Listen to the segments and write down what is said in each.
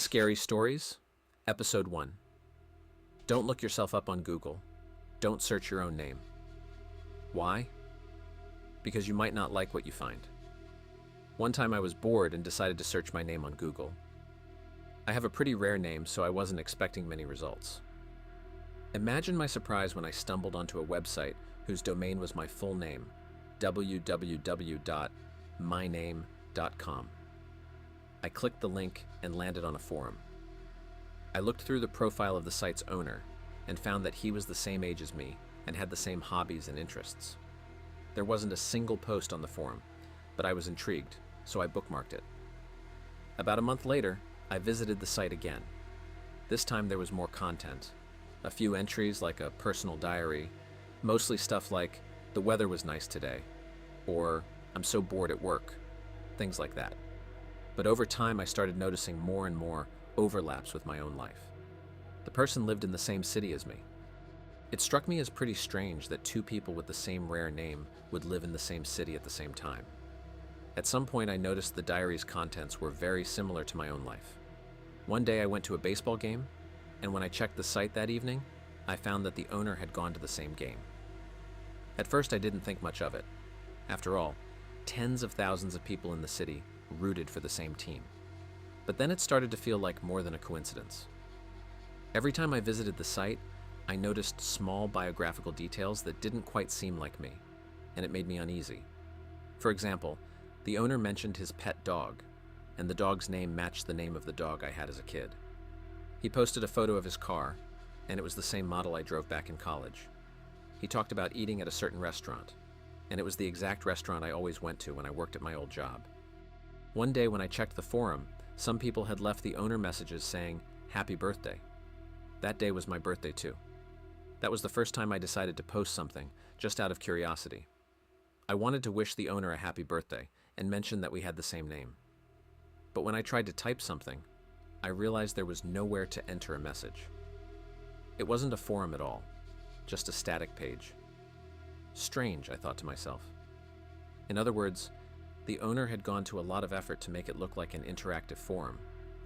Scary Stories, Episode 1. Don't look yourself up on Google. Don't search your own name. Why? Because you might not like what you find. One time I was bored and decided to search my name on Google. I have a pretty rare name, so I wasn't expecting many results. Imagine my surprise when I stumbled onto a website whose domain was my full name, www.myname.com. I clicked the link and landed on a forum. I looked through the profile of the site's owner and found that he was the same age as me and had the same hobbies and interests. There wasn't a single post on the forum, but I was intrigued, so I bookmarked it. About a month later, I visited the site again. This time there was more content. A few entries like a personal diary, mostly stuff like, "The weather was nice today," or "I'm so bored at work," things like that. But over time, I started noticing more and more overlaps with my own life. The person lived in the same city as me. It struck me as pretty strange that two people with the same rare name would live in the same city at the same time. At some point, I noticed the diary's contents were very similar to my own life. One day, I went to a baseball game, and when I checked the site that evening, I found that the owner had gone to the same game. At first, I didn't think much of it. After all, tens of thousands of people in the city rooted for the same team. But then it started to feel like more than a coincidence. Every time I visited the site, I noticed small biographical details that didn't quite seem like me, and it made me uneasy. For example, the owner mentioned his pet dog, and the dog's name matched the name of the dog I had as a kid. He posted a photo of his car, and it was the same model I drove back in college. He talked about eating at a certain restaurant, and it was the exact restaurant I always went to when I worked at my old job. One day when I checked the forum, some people had left the owner messages saying, "Happy birthday." That day was my birthday too. That was the first time I decided to post something, just out of curiosity. I wanted to wish the owner a happy birthday and mention that we had the same name. But when I tried to type something, I realized there was nowhere to enter a message. It wasn't a forum at all, just a static page. Strange, I thought to myself. In other words, the owner had gone to a lot of effort to make it look like an interactive forum,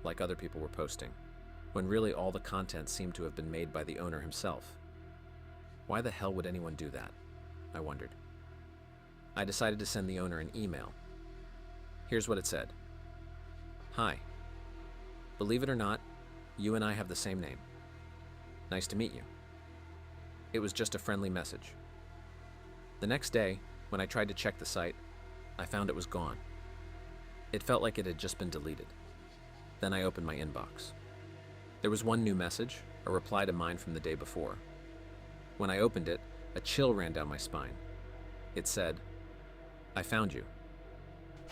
like other people were posting, when really all the content seemed to have been made by the owner himself. Why the hell would anyone do that? I wondered. I decided to send the owner an email. Here's what it said. "Hi. Believe it or not, you and I have the same name. Nice to meet you." It was just a friendly message. The next day, when I tried to check the site, I found it was gone. It felt like it had just been deleted. Then I opened my inbox. There was one new message, a reply to mine from the day before. When I opened it, a chill ran down my spine. It said, "I found you."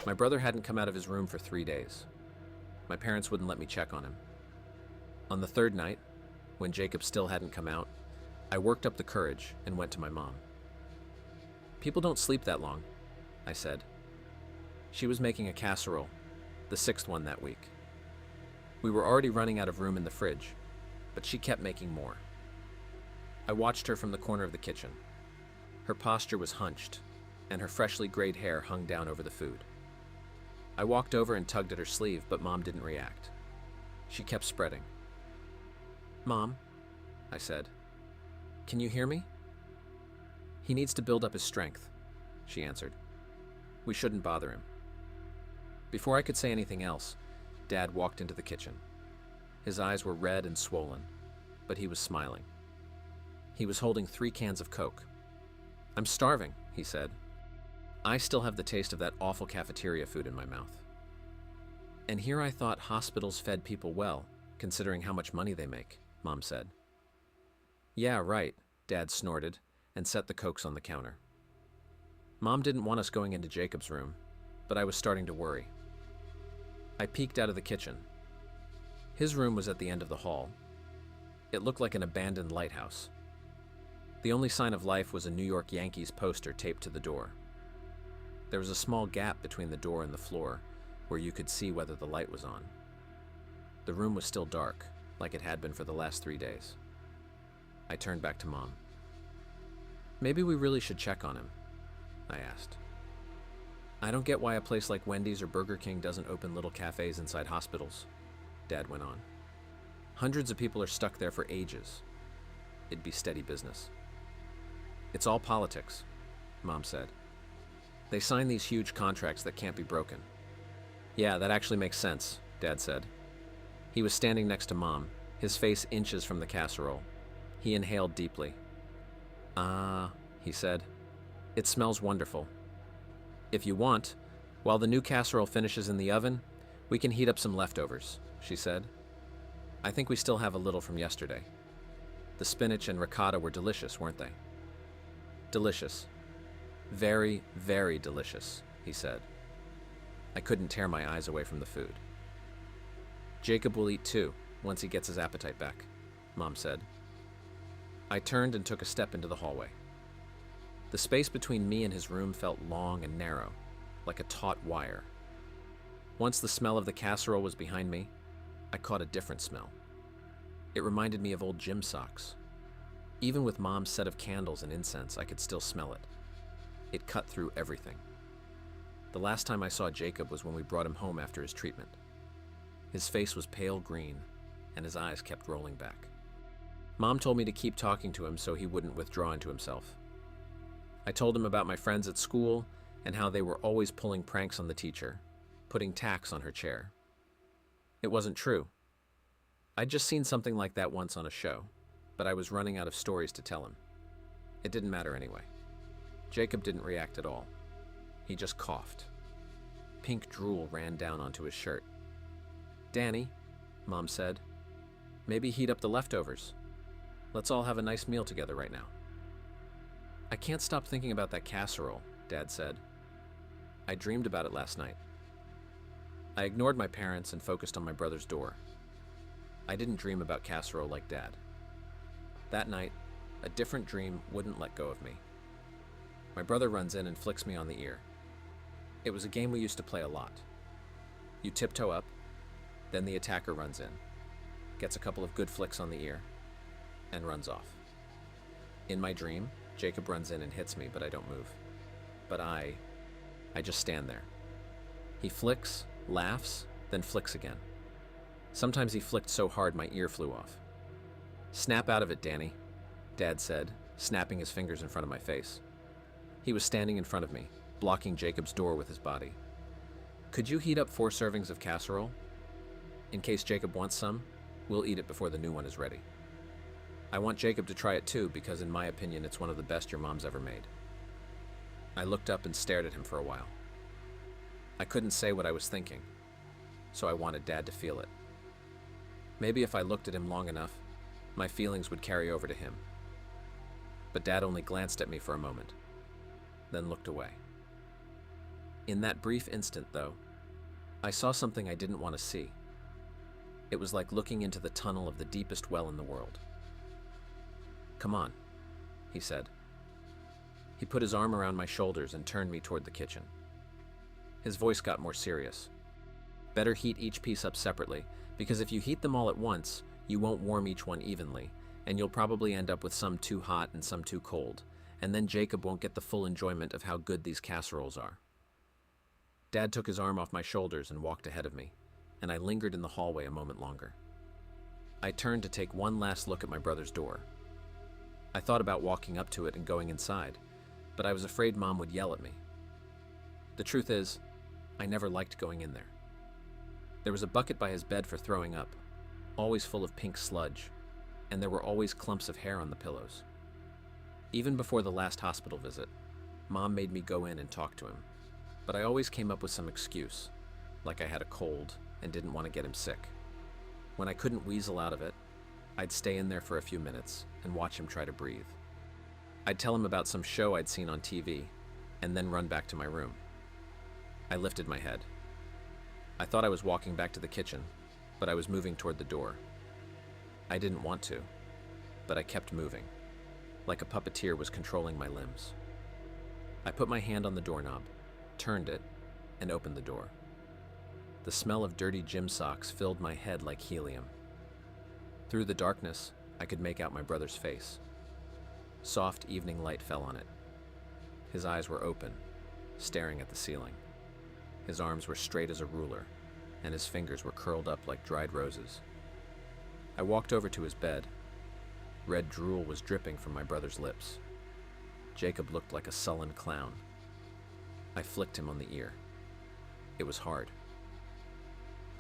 My brother hadn't come out of his room for 3 days. My parents wouldn't let me check on him. On the third night, when Jacob still hadn't come out, I worked up the courage and went to my mom. "People don't sleep that long," I said. She was making a casserole, the 6th one that week. We were already running out of room in the fridge, but she kept making more. I watched her from the corner of the kitchen. Her posture was hunched, and her freshly grayed hair hung down over the food. I walked over and tugged at her sleeve, but Mom didn't react. She kept spreading. "Mom," I said, "can you hear me?" "He needs to build up his strength," she answered. "We shouldn't bother him." Before I could say anything else, Dad walked into the kitchen. His eyes were red and swollen, but he was smiling. He was holding 3 cans of Coke. "I'm starving," he said. I still have the taste of that awful cafeteria food in my mouth. "And here I thought hospitals fed people well, considering how much money they make," Mom said. "Yeah, right," Dad snorted and set the Cokes on the counter. Mom didn't want us going into Jacob's room, but I was starting to worry. I peeked out of the kitchen. His room was at the end of the hall. It looked like an abandoned lighthouse. The only sign of life was a New York Yankees poster taped to the door. There was a small gap between the door and the floor where you could see whether the light was on. The room was still dark, like it had been for the last 3 days. I turned back to Mom. "Maybe we really should check on him," I asked. "I don't get why a place like Wendy's or Burger King doesn't open little cafes inside hospitals." Dad went on. Hundreds of people are stuck there for ages. It'd be steady business. It's all politics, Mom said. They sign these huge contracts that can't be broken. Yeah, that actually makes sense, Dad said. He was standing next to Mom, his face inches from the casserole. He inhaled deeply. Ah, he said. It smells wonderful. If you want, while the new casserole finishes in the oven, we can heat up some leftovers, she said. I think we still have a little from yesterday. The spinach and ricotta were delicious, weren't they? Delicious. Very, very delicious, he said. I couldn't tear my eyes away from the food. Jacob will eat too, once he gets his appetite back, Mom said. I turned and took a step into the hallway. The space between me and his room felt long and narrow, like a taut wire. Once the smell of the casserole was behind me, I caught a different smell. It reminded me of old gym socks. Even with Mom's set of candles and incense, I could still smell it. It cut through everything. The last time I saw Jacob was when we brought him home after his treatment. His face was pale green, and his eyes kept rolling back. Mom told me to keep talking to him so he wouldn't withdraw into himself. I told him about my friends at school and how they were always pulling pranks on the teacher, putting tacks on her chair. It wasn't true. I'd just seen something like that once on a show, but I was running out of stories to tell him. It didn't matter anyway. Jacob didn't react at all. He just coughed. Pink drool ran down onto his shirt. Danny, Mom said, maybe heat up the leftovers. Let's all have a nice meal together right now. I can't stop thinking about that casserole, Dad said. I dreamed about it last night. I ignored my parents and focused on my brother's door. I didn't dream about casserole like Dad. That night, a different dream wouldn't let go of me. My brother runs in and flicks me on the ear. It was a game we used to play a lot. You tiptoe up, then the attacker runs in, gets a couple of good flicks on the ear, and runs off. In my dream, Jacob runs in and hits me, but I don't move. But I just stand there. He flicks, laughs, then flicks again. Sometimes he flicked so hard my ear flew off. Snap out of it, Danny, Dad said, snapping his fingers in front of my face. He was standing in front of me, blocking Jacob's door with his body. Could you heat up 4 servings of casserole? In case Jacob wants some, we'll eat it before the new one is ready. I want Jacob to try it too, because in my opinion, it's one of the best your mom's ever made. I looked up and stared at him for a while. I couldn't say what I was thinking, so I wanted Dad to feel it. Maybe if I looked at him long enough, my feelings would carry over to him. But Dad only glanced at me for a moment, then looked away. In that brief instant, though, I saw something I didn't want to see. It was like looking into the tunnel of the deepest well in the world. Come on, he said. He put his arm around my shoulders and turned me toward the kitchen. His voice got more serious. Better heat each piece up separately, because if you heat them all at once, you won't warm each one evenly, and you'll probably end up with some too hot and some too cold, and then Jacob won't get the full enjoyment of how good these casseroles are. Dad took his arm off my shoulders and walked ahead of me, and I lingered in the hallway a moment longer. I turned to take one last look at my brother's door. I thought about walking up to it and going inside, but I was afraid Mom would yell at me. The truth is, I never liked going in there. There was a bucket by his bed for throwing up, always full of pink sludge, and there were always clumps of hair on the pillows. Even before the last hospital visit, Mom made me go in and talk to him, but I always came up with some excuse, like I had a cold and didn't want to get him sick. When I couldn't weasel out of it, I'd stay in there for a few minutes and watch him try to breathe. I'd tell him about some show I'd seen on TV, and then run back to my room. I lifted my head. I thought I was walking back to the kitchen, but I was moving toward the door. I didn't want to, but I kept moving, like a puppeteer was controlling my limbs. I put my hand on the doorknob, turned it, and opened the door. The smell of dirty gym socks filled my head like helium. Through the darkness, I could make out my brother's face. Soft evening light fell on it. His eyes were open, staring at the ceiling. His arms were straight as a ruler, and his fingers were curled up like dried roses. I walked over to his bed. Red drool was dripping from my brother's lips. Jacob looked like a sullen clown. I flicked him on the ear. It was hard.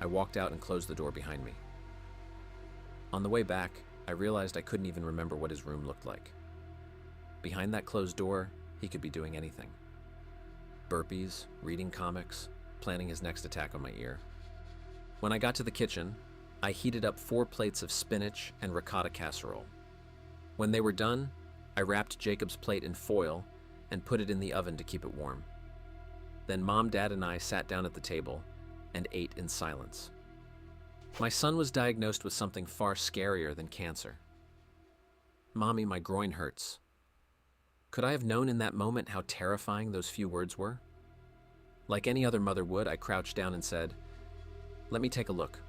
I walked out and closed the door behind me. On the way back, I realized I couldn't even remember what his room looked like. Behind that closed door, he could be doing anything. Burpees, reading comics, planning his next attack on my ear. When I got to the kitchen, I heated up 4 plates of spinach and ricotta casserole. When they were done, I wrapped Jacob's plate in foil and put it in the oven to keep it warm. Then Mom, Dad, and I sat down at the table and ate in silence. My son was diagnosed with something far scarier than cancer. "Mommy, my groin hurts." Could I have known in that moment how terrifying those few words were? Like any other mother would, I crouched down and said, "Let me take a look."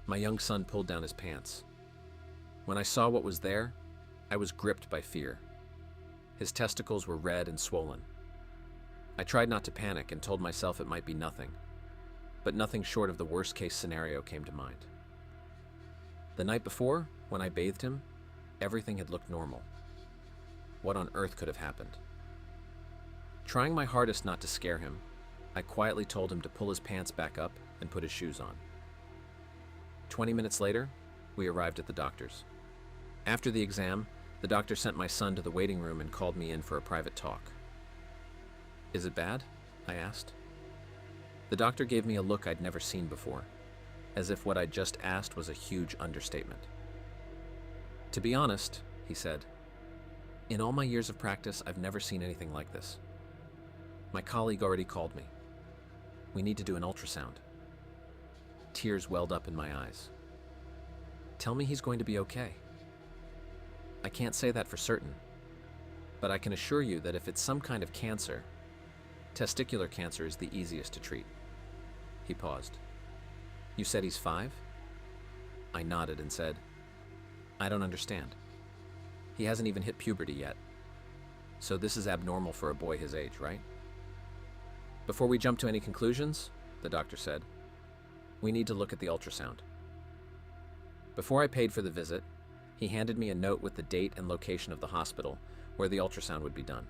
My young son pulled down his pants. When I saw what was there, I was gripped by fear. His testicles were red and swollen. I tried not to panic and told myself it might be nothing, but nothing short of the worst-case scenario came to mind. The night before, when I bathed him, everything had looked normal. What on earth could have happened? Trying my hardest not to scare him, I quietly told him to pull his pants back up and put his shoes on. 20 minutes later, we arrived at the doctor's. After the exam, the doctor sent my son to the waiting room and called me in for a private talk. "Is it bad?" I asked. The doctor gave me a look I'd never seen before, as if what I'd just asked was a huge understatement. "To be honest," he said, "in all my years of practice, I've never seen anything like this. My colleague already called me. We need to do an ultrasound." Tears welled up in my eyes. "Tell me he's going to be okay." "I can't say that for certain, but I can assure you that if it's some kind of cancer, testicular cancer is the easiest to treat." He paused. "You said he's 5? I nodded and said, "I don't understand. He hasn't even hit puberty yet. So this is abnormal for a boy his age, right?" "Before we jump to any conclusions," the doctor said, "we need to look at the ultrasound." Before I paid for the visit, he handed me a note with the date and location of the hospital where the ultrasound would be done.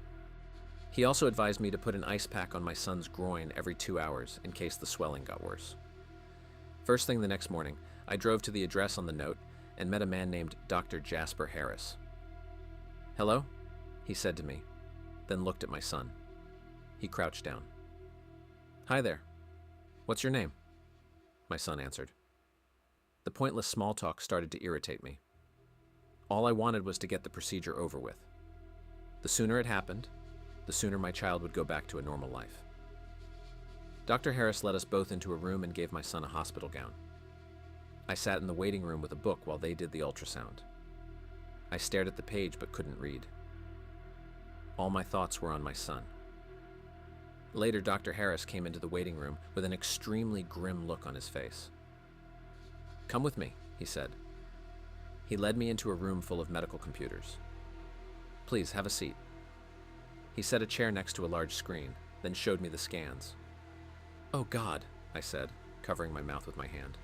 He also advised me to put an ice pack on my son's groin every 2 hours in case the swelling got worse. First thing the next morning, I drove to the address on the note and met a man named Dr. Jasper Harris. "Hello?" he said to me, then looked at my son. He crouched down. "Hi there. What's your name?" My son answered. The pointless small talk started to irritate me. All I wanted was to get the procedure over with. The sooner it happened, the sooner my child would go back to a normal life. Dr. Harris led us both into a room and gave my son a hospital gown. I sat in the waiting room with a book while they did the ultrasound. I stared at the page but couldn't read. All my thoughts were on my son. Later, Dr. Harris came into the waiting room with an extremely grim look on his face. "Come with me," he said. He led me into a room full of medical computers. "Please, have a seat." He set a chair next to a large screen, then showed me the scans. "Oh God," I said, covering my mouth with my hand.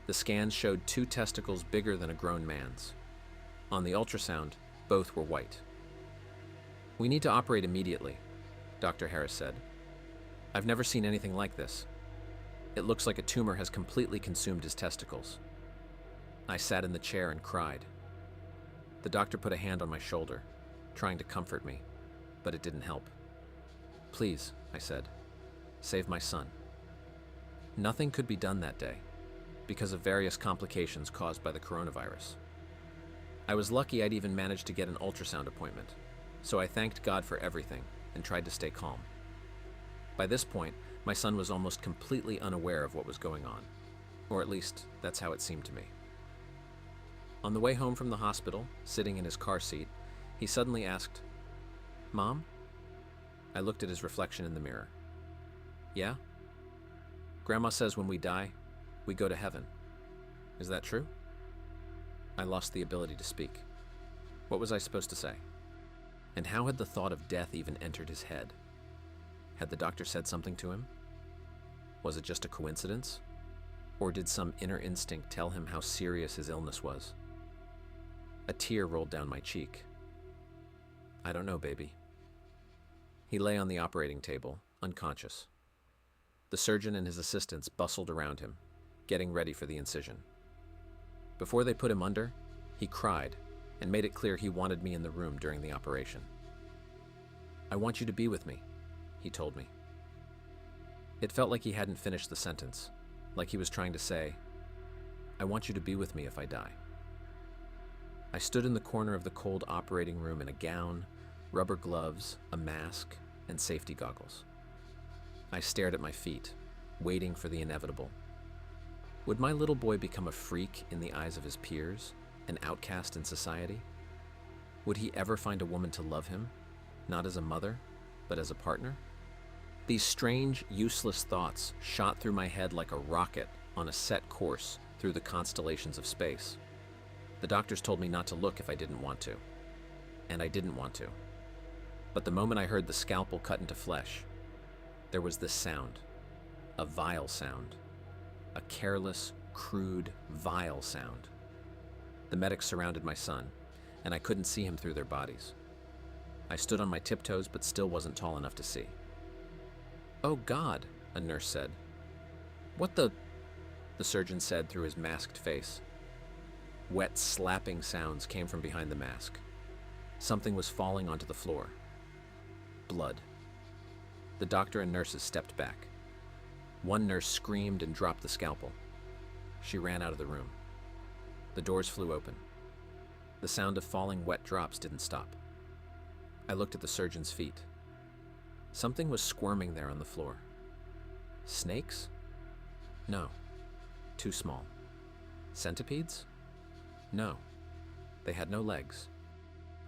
The scans showed 2 testicles bigger than a grown man's. On the ultrasound, both were white. "We need to operate immediately," Dr. Harris said. "I've never seen anything like this. It looks like a tumor has completely consumed his testicles." I sat in the chair and cried. The doctor put a hand on my shoulder, trying to comfort me, but it didn't help. "Please," I said, "save my son." Nothing could be done that day because of various complications caused by the coronavirus. I was lucky I'd even managed to get an ultrasound appointment, so I thanked God for everything and tried to stay calm. By this point, my son was almost completely unaware of what was going on, or at least that's how it seemed to me. On the way home from the hospital, sitting in his car seat, he suddenly asked, "Mom?" I looked at his reflection in the mirror. "Yeah? Grandma says when we die, we go to heaven. Is that true?" I lost the ability to speak. What was I supposed to say? And how had the thought of death even entered his head? Had the doctor said something to him? Was it just a coincidence? Or did some inner instinct tell him how serious his illness was? A tear rolled down my cheek. I don't know, baby. He lay on the operating table, unconscious. The surgeon and his assistants bustled around him, getting ready for the incision. Before they put him under, he cried and made it clear he wanted me in the room during the operation. I want you to be with me, he told me. It felt like he hadn't finished the sentence, like he was trying to say, I want you to be with me if I die. I stood in the corner of the cold operating room in a gown, rubber gloves, a mask, and safety goggles. I stared at my feet, waiting for the inevitable. Would my little boy become a freak in the eyes of his peers, an outcast in society? Would he ever find a woman to love him, not as a mother, but as a partner? These strange, useless thoughts shot through my head like a rocket on a set course through the constellations of space. The doctors told me not to look if I didn't want to, and I didn't want to. But the moment I heard the scalpel cut into flesh, there was this sound, a vile sound, a careless, crude, vile sound. The medics surrounded my son, and I couldn't see him through their bodies. I stood on my tiptoes, but still wasn't tall enough to see. "Oh God," a nurse said. "What the surgeon said through his masked face. Wet, slapping sounds came from behind the mask. Something was falling onto the floor. Blood. The doctor and nurses stepped back. One nurse screamed and dropped the scalpel. She ran out of the room. The doors flew open. The sound of falling wet drops didn't stop. I looked at the surgeon's feet. Something was squirming there on the floor. Snakes? No. Too small. Centipedes? No. They had no legs.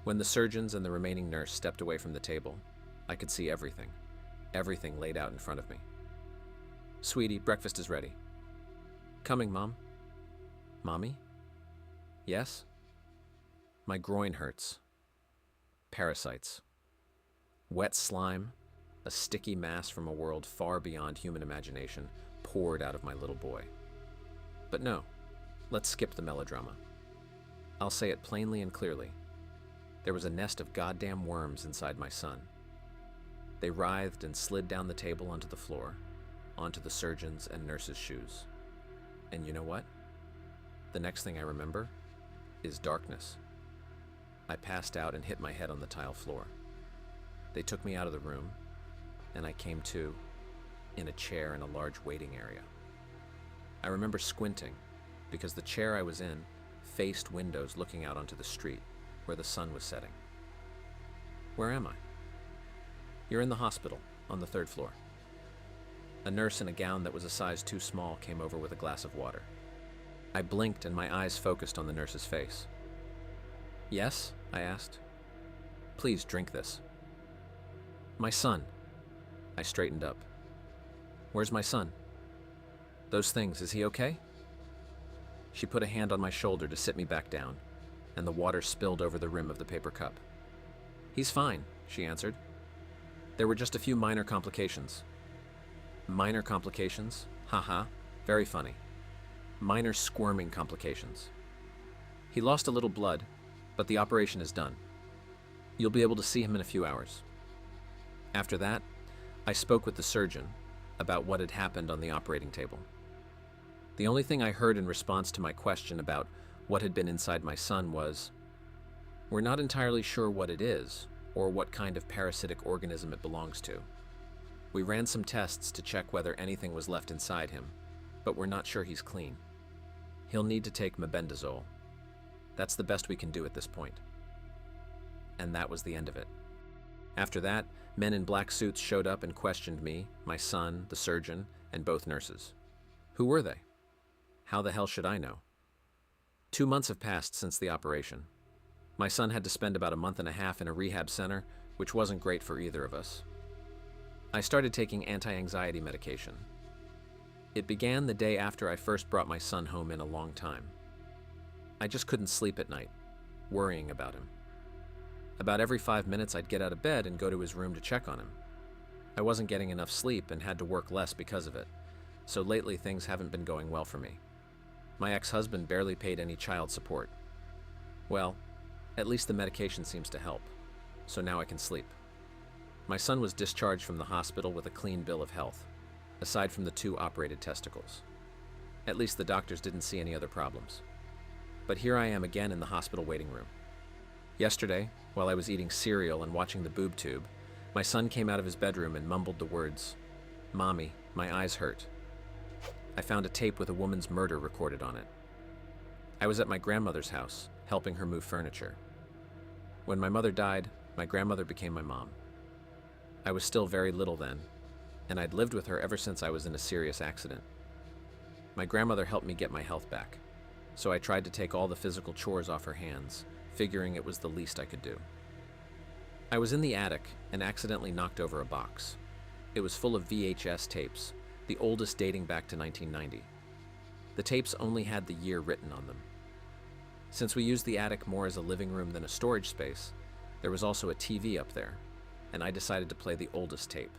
When the surgeons and the remaining nurse stepped away from the table, I could see everything. Everything laid out in front of me. "Sweetie, breakfast is ready." "Coming, Mom." "Mommy?" "Yes?" My groin hurts. Parasites. Wet slime, a sticky mass from a world far beyond human imagination, poured out of my little boy. But no, let's skip the melodrama. I'll say it plainly and clearly. There was a nest of goddamn worms inside my son. They writhed and slid down the table onto the floor, onto the surgeons' and nurses' shoes. And you know what? The next thing I remember is darkness. I passed out and hit my head on the tile floor. They took me out of the room, and I came to in a chair in a large waiting area. I remember squinting because the chair I was in faced windows looking out onto the street where the sun was setting. Where am I? You're in the hospital on the 3rd floor. A nurse in a gown that was a size too small came over with a glass of water. I blinked and my eyes focused on the nurse's face. "Yes?" I asked. "Please drink this." "My son." I straightened up. "Where's my son?" "Those things, is he okay?" She put a hand on my shoulder to sit me back down, and the water spilled over the rim of the paper cup. "He's fine," she answered. "There were just a few minor complications." Minor complications? Haha, very funny. Minor squirming complications. "He lost a little blood, but the operation is done. You'll be able to see him in a few hours." After that, I spoke with the surgeon about what had happened on the operating table. The only thing I heard in response to my question about what had been inside my son was, "We're not entirely sure what it is, or what kind of parasitic organism it belongs to. We ran some tests to check whether anything was left inside him, but we're not sure he's clean. He'll need to take mebendazole. That's the best we can do at this point." And that was the end of it. After that, men in black suits showed up and questioned me, my son, the surgeon, and both nurses. Who were they? How the hell should I know? 2 months have passed since the operation. My son had to spend about a month and a half in a rehab center, which wasn't great for either of us. I started taking anti-anxiety medication. It began the day after I first brought my son home in a long time. I just couldn't sleep at night, worrying about him. About every 5 minutes, I'd get out of bed and go to his room to check on him. I wasn't getting enough sleep and had to work less because of it, so lately things haven't been going well for me. My ex-husband barely paid any child support. Well, at least the medication seems to help, so now I can sleep. My son was discharged from the hospital with a clean bill of health, aside from the 2 operated testicles. At least the doctors didn't see any other problems. But here I am again in the hospital waiting room. Yesterday, while I was eating cereal and watching the boob tube, my son came out of his bedroom and mumbled the words, "Mommy, my eyes hurt." I found a tape with a woman's murder recorded on it. I was at my grandmother's house, helping her move furniture. When my mother died, my grandmother became my mom. I was still very little then, and I'd lived with her ever since I was in a serious accident. My grandmother helped me get my health back, so I tried to take all the physical chores off her hands, figuring it was the least I could do. I was in the attic and accidentally knocked over a box. It was full of VHS tapes, the oldest dating back to 1990. The tapes only had the year written on them. Since we used the attic more as a living room than a storage space, there was also a TV up there, and I decided to play the oldest tape.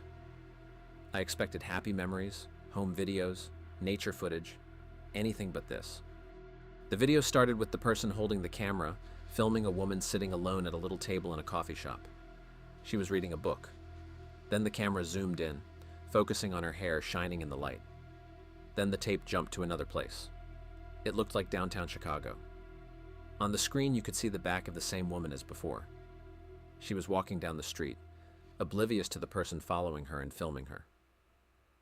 I expected happy memories, home videos, nature footage, anything but this. The video started with the person holding the camera filming a woman sitting alone at a little table in a coffee shop. She was reading a book. Then the camera zoomed in, focusing on her hair shining in the light. Then the tape jumped to another place. It looked like downtown Chicago. On the screen, you could see the back of the same woman as before. She was walking down the street, oblivious to the person following her and filming her.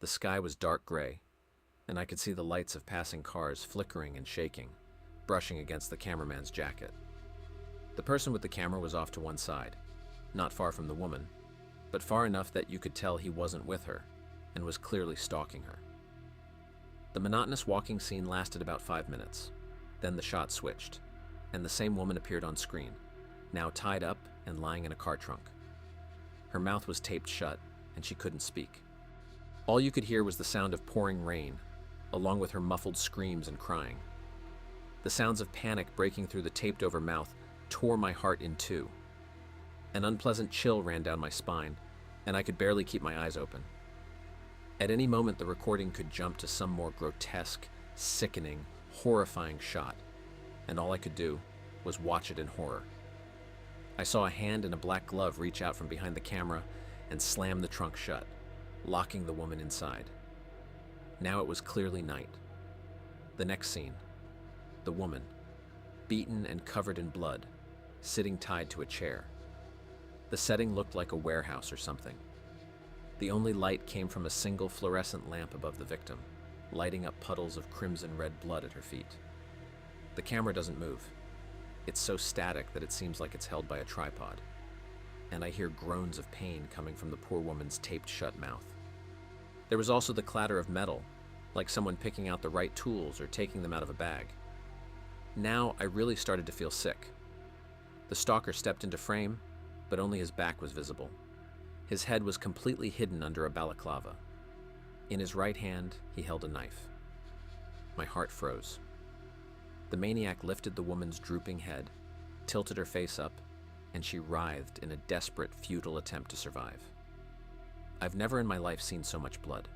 The sky was dark gray, and I could see the lights of passing cars flickering and shaking, brushing against the cameraman's jacket. The person with the camera was off to one side, not far from the woman, but far enough that you could tell he wasn't with her and was clearly stalking her. The monotonous walking scene lasted about 5 minutes. Then the shot switched, and the same woman appeared on screen, now tied up and lying in a car trunk. Her mouth was taped shut, and she couldn't speak. All you could hear was the sound of pouring rain, along with her muffled screams and crying. The sounds of panic breaking through the taped-over mouth tore my heart in two. An unpleasant chill ran down my spine, and I could barely keep my eyes open. At any moment, the recording could jump to some more grotesque, sickening, horrifying shot, and all I could do was watch it in horror. I saw a hand in a black glove reach out from behind the camera and slam the trunk shut, locking the woman inside. Now it was clearly night. The next scene, the woman, beaten and covered in blood, sitting tied to a chair. The setting looked like a warehouse or something. The only light came from a single fluorescent lamp above the victim, lighting up puddles of crimson red blood at her feet. The camera doesn't move. It's so static that it seems like it's held by a tripod, and I hear groans of pain coming from the poor woman's taped shut mouth. There was also the clatter of metal, like someone picking out the right tools or taking them out of a bag. Now I really started to feel sick. The stalker stepped into frame, but only his back was visible. His head was completely hidden under a balaclava. In his right hand, he held a knife. My heart froze. The maniac lifted the woman's drooping head, tilted her face up, and she writhed in a desperate, futile attempt to survive. I've never in my life seen so much blood.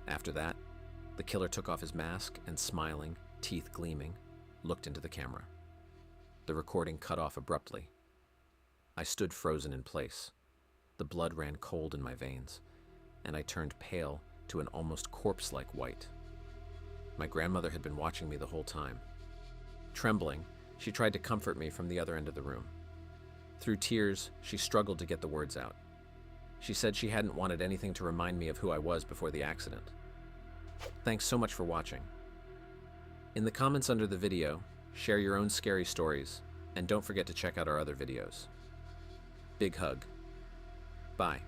After that, the killer took off his mask and, smiling, teeth gleaming, looked into the camera. The recording cut off abruptly. I stood frozen in place. The blood ran cold in my veins, and I turned pale to an almost corpse-like white. My grandmother had been watching me the whole time. Trembling, she tried to comfort me from the other end of the room. Through tears, she struggled to get the words out. She said she hadn't wanted anything to remind me of who I was before the accident. Thanks so much for watching. In the comments under the video, share your own scary stories, and don't forget to check out our other videos. Big hug. Bye.